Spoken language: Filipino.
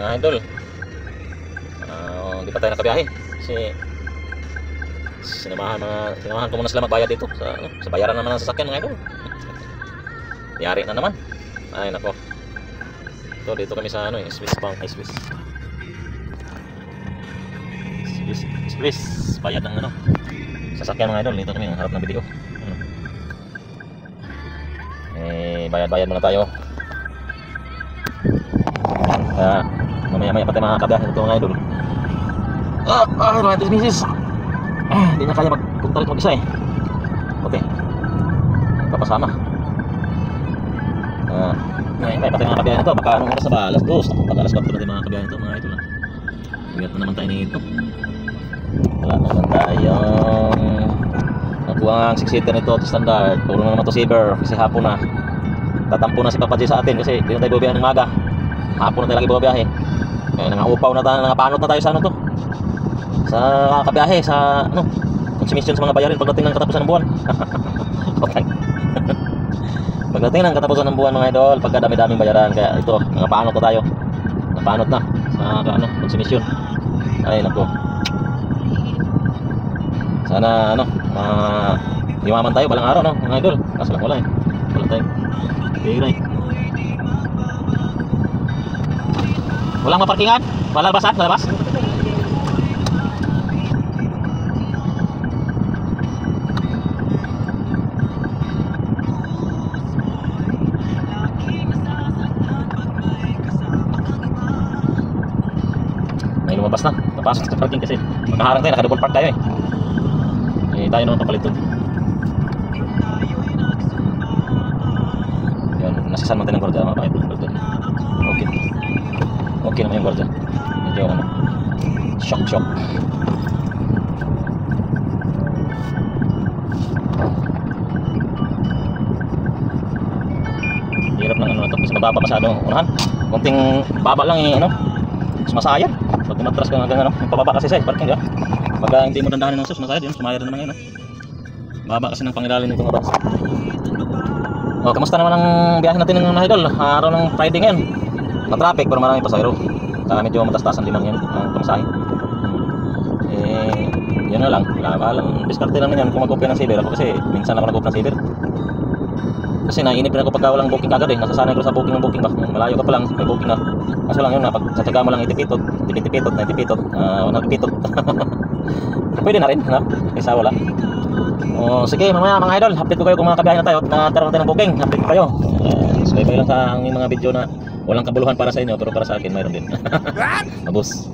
mga idol. Hindi pa tayo nakabiyahe kasi sinamahan ko muna sila magbayad dito sa bayaran naman ng sasakyan mga idol. Yari na naman. Ay nako. So dito kami sa Swiss Bank, Swiss bayad ng sasakyan mga idol. Dito kami ang harap ng video. Bayad muna tayo. Mamaya pa tayo makakabiyahe dito mga idol. Mga misis. Hindi na kaya magpunta rito mag-isa okay, papasama. May patay mga kabiyahe nito. Baka anong oras na ba? Alas 2. Baka alas 4 na tayo mga kabiyahe nito mga idol. Ingat na naman tayo nito. Wala naman tayong nakuha ang 6-seater nito standard. Puro na naman to saver kasi hapon na. Tatampo na si Papa G sa atin kasi hindi na tayo bubiyahe ng maga. Hapon na tayo lagi bubiyahe. Kaya nangaupaw na tayo, nangapanot na tayo sa sa kabiyahe, sa consumption sa mga bayarin pagdating ng katapusan ng buwan. Okay. Pagdating ng katapusan ng buwan mga idol, pagka dami-daming bayaran, kaya ito, nangapanot na tayo. Nangapanot na sa consumption. Ay nako. Sana yumaman tayo balang araw mga idol. Kaso lang wala wala tayo. Biray. Walang maparkingan? Malalabasan? Lalabas? May lumabas na. Napasok sa parking kasi makaharang tayo, naka-double park tayo tayo naman papalit doon. Yan, nasisan man tayo ng gwardiya mga pakit. Okay naman yung gwardiya. Medyo shock. Hirap ng ito kasi mababa masyado unahan. Kunting baba lang sumasayad. Pag tumatras ka hanggang yung pababa kasi sa parking pag hindi mo dandahanin ng sus, masayad yun, sumayad na naman baba kasi ng pangilalin nitong oras. Kamusta naman ang biyahe natin ng mga idol? Araw ng Friday ngayon. Na-traffic pero maraming pasahero. Kaya medyo matastasan din lang yan ang pamasahe. Yun na lang. Diskarte lang yan kung mag-open ng saver. Ako kasi minsan ako nag-open ng saver. Kasi naiinip rin ako pagka walang booking kagad nasasanay ko sa booking ng booking ba. Malayo ka pa lang, may booking na. Kaso lang yun pag satsaga mo lang itipitot, napipitot. Pwede na rin, kaysa wala. Sige mamaya mga idol, update ko kayo kung mga kabiyahe na tayo at nagkaroon tayo ng booking. Update ko kayo. Sabay lang sa mga video na walang kabuluhan para sa inyo pero para sa akin mayroon din. Abos.